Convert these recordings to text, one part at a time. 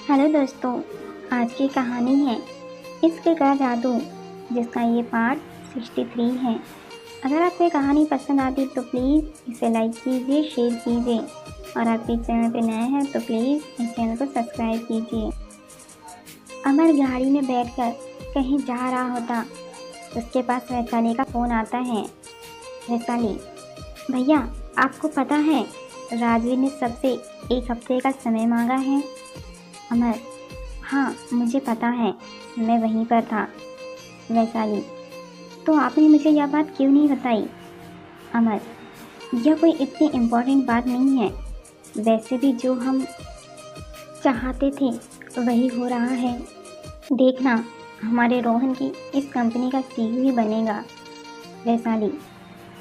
Hello दोस्तों, आज की कहानी है इश्क का जादू, जिसका ये पार्ट 63 है। अगर आपको ये कहानी पसंद आती तो प्लीज़ इसे लाइक कीजिए, शेयर कीजिए और आप इस चैनल पे नए हैं तो प्लीज़ इस चैनल को सब्सक्राइब कीजिए। अमर गाड़ी में बैठकर कहीं जा रहा होता, उसके पास वैशाली का फ़ोन आता है। वैशाली, भैया आपको पता है राजवीर ने सबसे 1 हफ्ते का समय मांगा है। अमर, हाँ मुझे पता है, मैं वहीं पर था। वैशाली, तो आपने मुझे यह बात क्यों नहीं बताई? अमर, यह कोई इतनी इम्पोर्टेंट बात नहीं है। वैसे भी जो हम चाहते थे वही हो रहा है। देखना, हमारे रोहन की इस कंपनी का सीईओ ही बनेगा। वैशाली,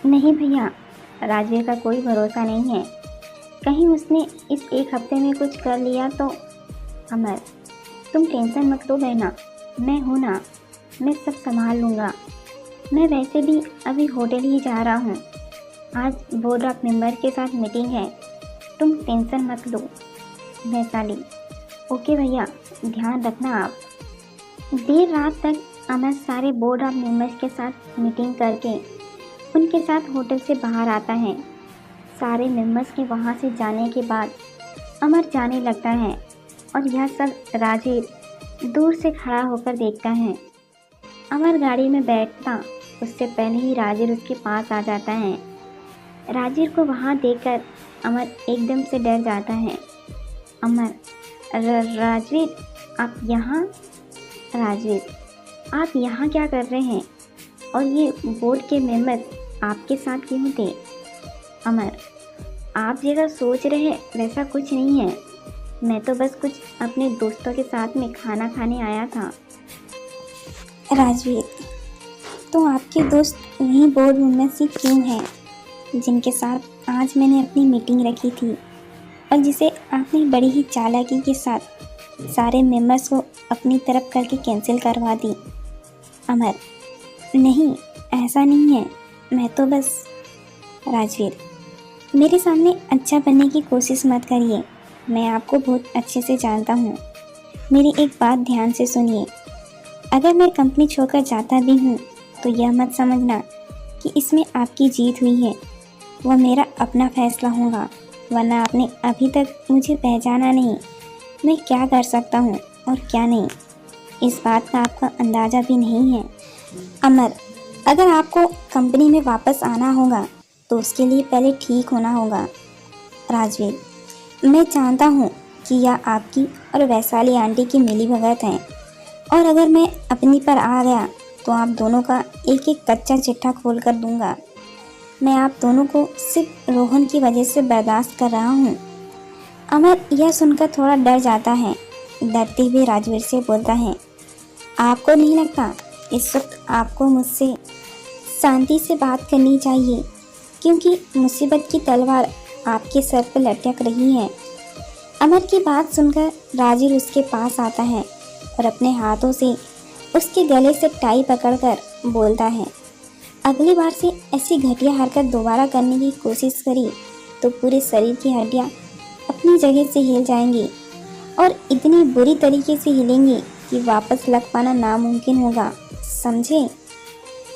नहीं भैया, राजवीर का कोई भरोसा नहीं है, कहीं उसने इस 1 हफ्ते में कुछ कर लिया तो। अमर, तुम टेंशन मत लो बहना, मैं हूँ ना, मैं सब संभाल लूँगा। मैं वैसे भी अभी होटल ही जा रहा हूँ, आज बोर्ड ऑफ मेंबर के साथ मीटिंग है, तुम टेंशन मत लो। वैशाली, ओके भैया, ध्यान रखना आप। देर रात तक अमर सारे बोर्ड ऑफ मेंबर्स के साथ मीटिंग करके उनके साथ होटल से बाहर आता है। सारे मेंबर्स के वहाँ से जाने के बाद अमर जाने लगता है और यह सब राजीव दूर से खड़ा होकर देखता है। अमर गाड़ी में बैठता उससे पहले ही राजीव उसके पास आ जाता है। राजीव को वहाँ देखकर अमर एकदम से डर जाता है। अमर, राजवीर आप यहाँ? राजवीर, आप यहाँ क्या कर रहे हैं और ये बोर्ड के मेंबर आपके साथ क्यों थे? अमर, आप जैसा सोच रहे हैं वैसा कुछ नहीं है, मैं तो बस कुछ अपने दोस्तों के साथ में खाना खाने आया था। राजवीर, तो आपके दोस्त वहीं बोर्ड में से क्यों हैं जिनके साथ आज मैंने अपनी मीटिंग रखी थी और जिसे आपने बड़ी ही चालाकी के साथ सारे मेंबर्स को अपनी तरफ करके कैंसिल करवा दी? अमर, नहीं ऐसा नहीं है, मैं तो बस। राजवीर, मेरे सामने अच्छा बनने की कोशिश मत करिए, मैं आपको बहुत अच्छे से जानता हूँ। मेरी एक बात ध्यान से सुनिए, अगर मैं कंपनी छोड़कर जाता भी हूँ तो यह मत समझना कि इसमें आपकी जीत हुई है, वह मेरा अपना फैसला होगा, वरना आपने अभी तक मुझे पहचाना नहीं, मैं क्या कर सकता हूँ और क्या नहीं, इस बात का आपका अंदाज़ा भी नहीं है। अमर, अगर आपको कंपनी में वापस आना होगा तो उसके लिए पहले ठीक होना होगा। राजवीर, मैं जानता हूँ कि यह आपकी और वैशाली आंटी की मिलीभगत है और अगर मैं अपनी पर आ गया तो आप दोनों का एक एक कच्चा चिट्ठा खोल कर दूंगा। मैं आप दोनों को सिर्फ रोहन की वजह से बर्दाश्त कर रहा हूँ। अमर यह सुनकर थोड़ा डर जाता है, डरते हुए राजवीर से बोलता है, आपको नहीं लगता इस वक्त आपको मुझसे शांति से बात करनी चाहिए, क्योंकि मुसीबत की तलवार आपके सर पर लटक रही है। अमर की बात सुनकर राजीव उसके पास आता है और अपने हाथों से उसके गले से टाई पकड़कर बोलता है, अगली बार से ऐसी घटिया हरकत दोबारा करने की कोशिश करी तो पूरे शरीर की हड्डियां अपनी जगह से हिल जाएंगी और इतनी बुरी तरीके से हिलेंगी कि वापस लग पाना नामुमकिन होगा, समझे?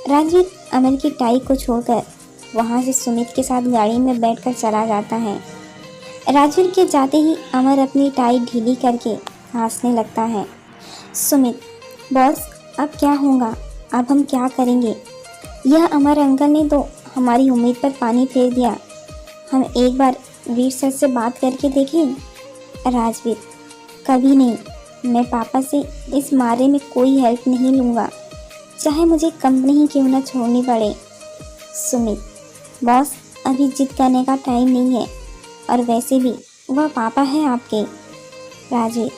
राजवीर अमर की टाई को छोड़कर वहाँ से सुमित के साथ गाड़ी में बैठकर चला जाता है। राजवीर के जाते ही अमर अपनी टाई ढीली करके हंसने लगता है। सुमित, बॉस अब क्या होगा, अब हम क्या करेंगे? यह अमर अंकल ने तो हमारी उम्मीद पर पानी फेर दिया, हम एक बार वीर सर से बात करके देखें? राजवीर, कभी नहीं, मैं पापा से इस मारे में कोई हेल्प नहीं लूँगा, चाहे मुझे कंपनी ही क्यों न छोड़नी पड़े। सुमित, बॉस अभी जिद करने का टाइम नहीं है और वैसे भी वह पापा है आपके। राजीव,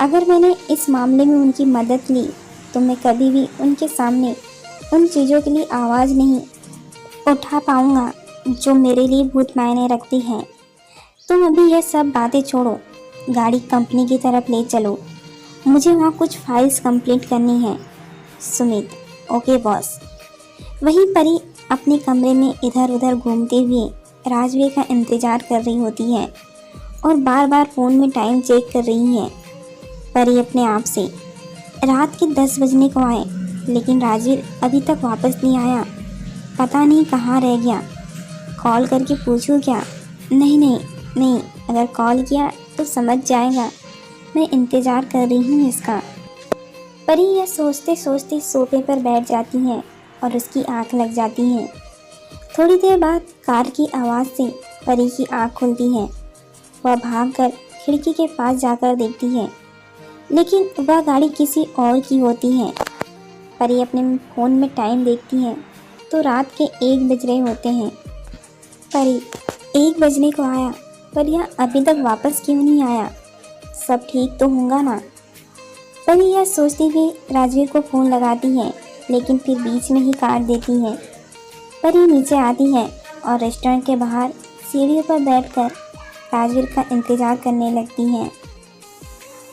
अगर मैंने इस मामले में उनकी मदद ली तो मैं कभी भी उनके सामने उन चीज़ों के लिए आवाज़ नहीं उठा पाऊँगा जो मेरे लिए बहुत मायने रखती हैं। तुम अभी यह सब बातें छोड़ो, गाड़ी कंपनी की तरफ ले चलो, मुझे वहाँ कुछ फाइल्स कंप्लीट करनी है। Sumit, okay boss. वहीं परी अपने कमरे में इधर उधर घूमते हुए राजवीर का इंतज़ार कर रही होती है और बार बार फ़ोन में टाइम चेक कर रही है। परी अपने आप से। रात के 10 बजने को आए लेकिन राजवीर अभी तक वापस नहीं आया। पता नहीं कहाँ रह गया। कॉल करके पूछूं क्या? नहीं नहीं नहीं, अगर कॉल किया तो समझ जाएगा मैं इंतज़ार कर रही हूँ इसका। परी यह सोचते सोचते सोफे पर बैठ जाती है और उसकी आंख लग जाती है। थोड़ी देर बाद कार की आवाज़ से परी की आंख खुलती है। वह भागकर खिड़की के पास जाकर देखती है लेकिन वह गाड़ी किसी और की होती है। परी अपने फ़ोन में टाइम देखती है तो रात के 1 बज रहे होते हैं। परी 1 बजने को आया पर यह अभी तक वापस क्यों नहीं आया? सब ठीक तो होगा ना? परी यह सोचती हुई राजवीर को फ़ोन लगाती है लेकिन फिर बीच में ही काट देती है। परी नीचे आती है और रेस्टोरेंट के बाहर सीढ़ियों पर बैठकर राजवीर का इंतज़ार करने लगती है।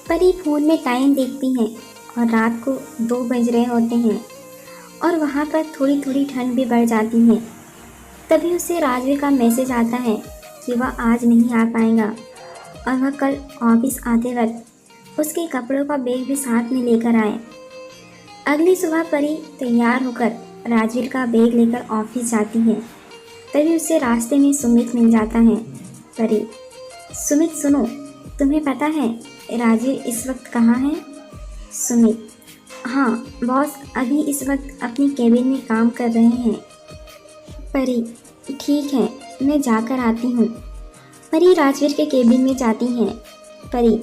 परी फ़ोन में टाइम देखती है और रात को 2 बज रहे होते हैं और वहाँ पर थोड़ी थोड़ी ठंड भी बढ़ जाती है। तभी उसे राजवीर का मैसेज आता है कि वह आज नहीं आ पाएगा और वह कल ऑफिस आते वक्त उसके कपड़ों का बैग भी साथ में लेकर आए। अगली सुबह परी तैयार होकर राजवीर का बैग लेकर ऑफिस जाती है। तभी उसे रास्ते में सुमित मिल जाता है। परी, सुमित सुनो, तुम्हें पता है राजवीर इस वक्त कहाँ है? सुमित, हाँ बॉस अभी इस वक्त अपनी केबिन में काम कर रहे हैं। परी, ठीक है मैं जाकर आती हूँ। परी राजवीर के केबिन में जाती हैं। परी,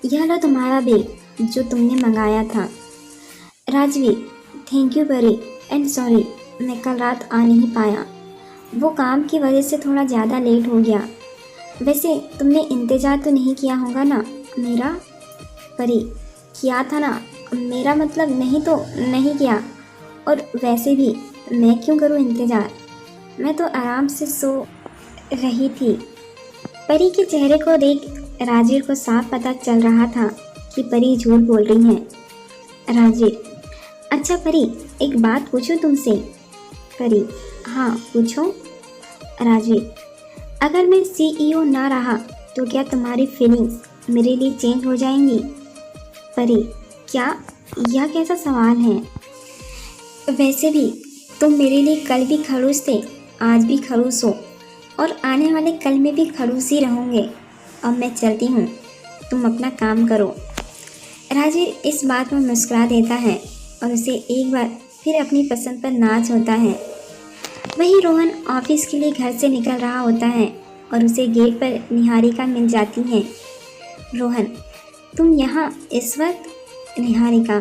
यह लो तुम्हारा बैग जो तुमने मंगाया था। राजवीर, थैंक यू परी एंड सॉरी मैं कल रात आ नहीं पाया, वो काम की वजह से थोड़ा ज़्यादा लेट हो गया। वैसे तुमने इंतज़ार तो नहीं किया होगा ना मेरा? परी, किया था ना, मेरा मतलब नहीं तो नहीं किया, और वैसे भी मैं क्यों करूँ इंतज़ार, मैं तो आराम से सो रही थी। परी के चेहरे को देख राजवीर को साफ पता चल रहा था कि परी झूठ बोल रही है। राजवीर, अच्छा परी एक बात पूछूं तुमसे? परी, हाँ पूछो। राजवीर, अगर मैं CEO ना रहा तो क्या तुम्हारी फीलिंग्स मेरे लिए चेंज हो जाएंगी? परी, क्या, यह कैसा सवाल है? वैसे भी तुम मेरे लिए कल भी खड़ूस थे, आज भी खड़ूस हो और आने वाले कल में भी खड़ूस ही रहोगे। अब मैं चलती हूँ, तुम अपना काम करो। राजवीर इस बात में मुस्कुरा देता है और उसे एक बार फिर अपनी पसंद पर नाच होता है। वहीं रोहन ऑफिस के लिए घर से निकल रहा होता है और उसे गेट पर निहारिका मिल जाती है। रोहन, तुम यहाँ इस वक्त? निहारिका,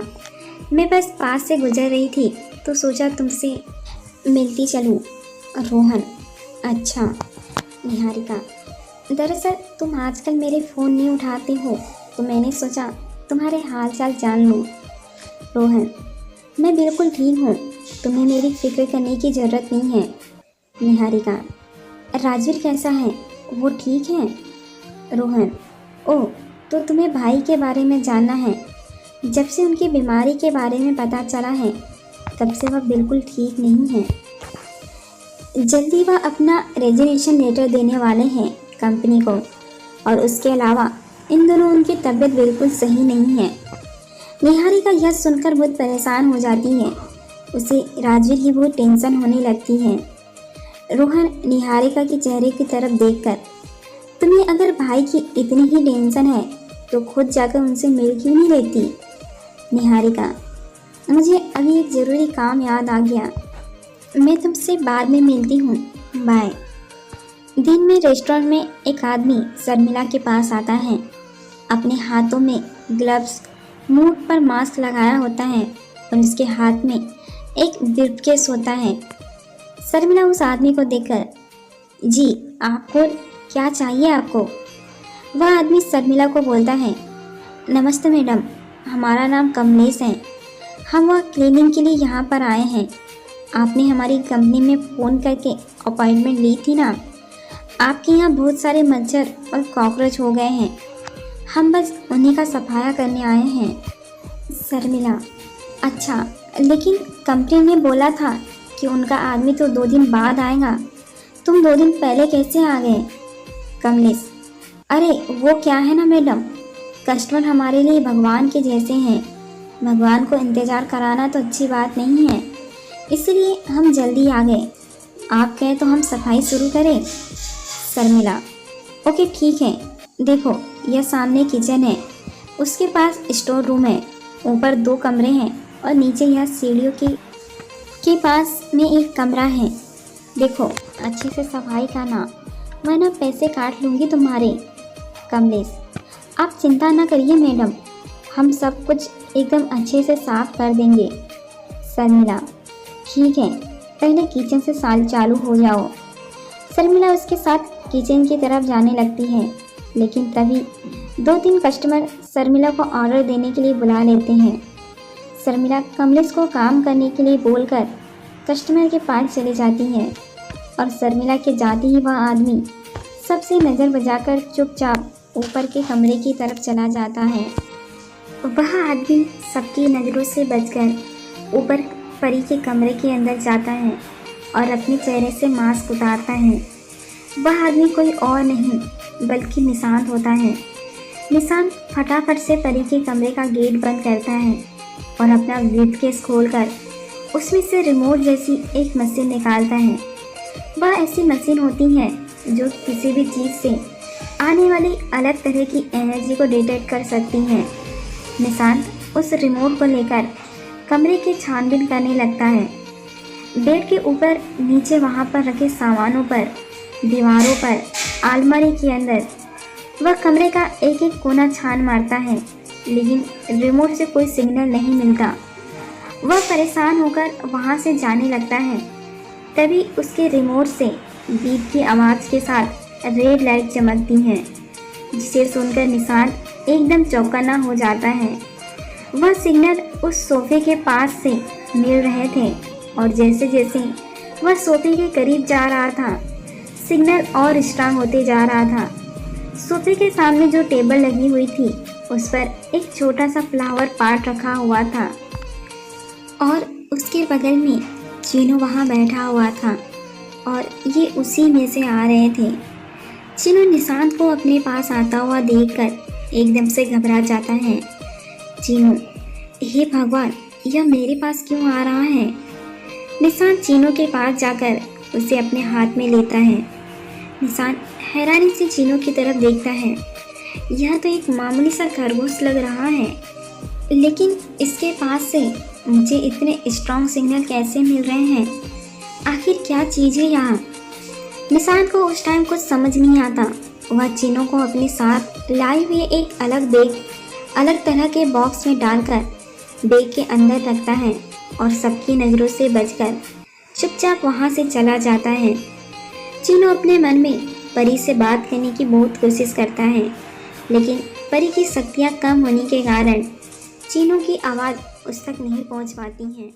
मैं बस पास से गुजर रही थी तो सोचा तुमसे मिलती चलूँ। रोहन, अच्छा। निहारिका, दरअसल तुम आजकल मेरे फ़ोन नहीं उठाते हो तो मैंने सोचा तुम्हारे हाल चाल जान लूँ। रोहन, मैं बिल्कुल ठीक हूँ, तुम्हें मेरी फिक्र करने की ज़रूरत नहीं है। निहारिका, राजवीर कैसा है, वो ठीक है? रोहन, ओह तो तुम्हें भाई के बारे में जानना है। जब से उनकी बीमारी के बारे में पता चला है तब से वह बिल्कुल ठीक नहीं है। जल्दी वह अपना रेजिग्नेशन लेटर देने वाले हैं कंपनी को, और उसके अलावा इन दोनों उनकी तबीयत बिल्कुल सही नहीं है। निहारिका यह सुनकर बहुत परेशान हो जाती है। उसे राजवीर की बहुत टेंशन होने लगती है। रोहन निहारिका के चेहरे की तरफ देखकर, तुम्हें अगर भाई की इतनी ही टेंशन है तो खुद जाकर उनसे मिल क्यों नहीं लेती? निहारिका, मुझे अभी एक ज़रूरी काम याद आ गया, मैं तुमसे बाद में मिलती हूँ, बाय। दिन में रेस्टोरेंट में एक आदमी शर्मिला के पास आता है। अपने हाथों में ग्लव्स, मुंह पर मास्क लगाया होता है और उसके हाथ में एक ब्रीफकेस होता है। शर्मिला उस आदमी को देखकर, जी आपको क्या चाहिए आपको? वह आदमी शर्मिला को बोलता है, नमस्ते मैडम, हमारा नाम कमलेश है, हम वह क्लीनिंग के लिए यहाँ पर आए हैं। आपने हमारी कंपनी में फ़ोन करके अपॉइंटमेंट ली थी ना, आपके यहाँ बहुत सारे मच्छर और कॉकरोच हो गए हैं, हम बस उन्हीं का सफाया करने आए हैं। शर्मिला, अच्छा लेकिन कंपनी ने बोला था कि उनका आदमी तो 2 दिन बाद आएगा, तुम 2 दिन पहले कैसे आ गए? कमलेश, अरे वो क्या है ना मैडम, कस्टमर हमारे लिए भगवान के जैसे हैं। भगवान को इंतज़ार कराना तो अच्छी बात नहीं है, इसलिए हम जल्दी आ गए। आप कहें तो हम सफाई शुरू करें? शर्मिला: ओके ठीक है। देखो, यह सामने किचन है, उसके पास स्टोर रूम है, ऊपर 2 कमरे हैं और नीचे यह सीढ़ियों के पास में एक कमरा है। देखो, अच्छे से सफाई करना, वरना पैसे काट लूँगी तुम्हारे। कमलेश: आप चिंता ना करिए मैडम, हम सब कुछ एकदम अच्छे से साफ कर देंगे। शर्मिला: ठीक है, पहले किचन से साल चालू हो जाओ। शर्मिला उसके साथ किचन की तरफ जाने लगती है, लेकिन तभी 2-3 कस्टमर शर्मिला को ऑर्डर देने के लिए बुला लेते हैं। शर्मिला कमलेश को काम करने के लिए बोलकर कस्टमर के पास चली जाती है और शर्मिला के जाते ही वह आदमी सबसे नज़र बचाकर चुपचाप ऊपर के कमरे की तरफ चला जाता है। वह आदमी सबकी नज़रों से बचकर ऊपर परी के कमरे के अंदर जाता है और अपने चेहरे से मास्क उतारता है। वह आदमी कोई और नहीं बल्कि निशांत होता है। निशांत फटाफट से परी के कमरे का गेट बंद करता है और अपना ब्रीफकेस खोलकर उसमें से रिमोट जैसी एक मशीन निकालता है। वह ऐसी मशीन होती है जो किसी भी चीज़ से आने वाली अलग तरह की एनर्जी को डिटेक्ट कर सकती है। निशांत उस रिमोट को लेकर कमरे की छानबीन करने लगता है। बेड के ऊपर, नीचे, वहाँ पर रखे सामानों पर, दीवारों पर, अलमारी के अंदर वह कमरे का एक एक कोना छान मारता है, लेकिन रिमोट से कोई सिग्नल नहीं मिलता। वह परेशान होकर वहाँ से जाने लगता है। तभी उसके रिमोट से बीप की आवाज़ के साथ रेड लाइट चमकती है, जिसे सुनकर निशांत एकदम चौकन्ना हो जाता है। वह सिग्नल उस सोफे के पास से मिल रहे थे और जैसे जैसे वह सोफे के करीब जा रहा था, सिग्नल और स्ट्रांग होते जा रहा था। सोफे के सामने जो टेबल लगी हुई थी, उस पर एक छोटा सा फ्लावर पॉट रखा हुआ था और उसके बगल में चीनू वहाँ बैठा हुआ था और ये उसी में से आ रहे थे। चीनू निशांत को अपने पास आता हुआ देखकर एकदम से घबरा जाता है। चीनू: हे भगवान, यह मेरे पास क्यों आ रहा है? निशांत चीनू के पास जाकर उसे अपने हाथ में लेता है। निशांत हैरानी से चीनू की तरफ देखता है। यह तो एक मामूली सा खरगोश लग रहा है, लेकिन इसके पास से मुझे इतने स्ट्रॉन्ग सिग्नल कैसे मिल रहे हैं? आखिर क्या चीज़ है यहाँ? निशांत को उस टाइम कुछ समझ नहीं आता। वह चीनू को अपने साथ लाए हुए एक अलग तरह के बॉक्स में डालकर बैग के अंदर रखता है और सबकी नज़रों से बचकर चुपचाप वहाँ से चला जाता है। चीनू अपने मन में परी से बात करने की बहुत कोशिश करता है, लेकिन परी की शक्तियाँ कम होने के कारण चीनू की आवाज़ उस तक नहीं पहुँच पाती हैं।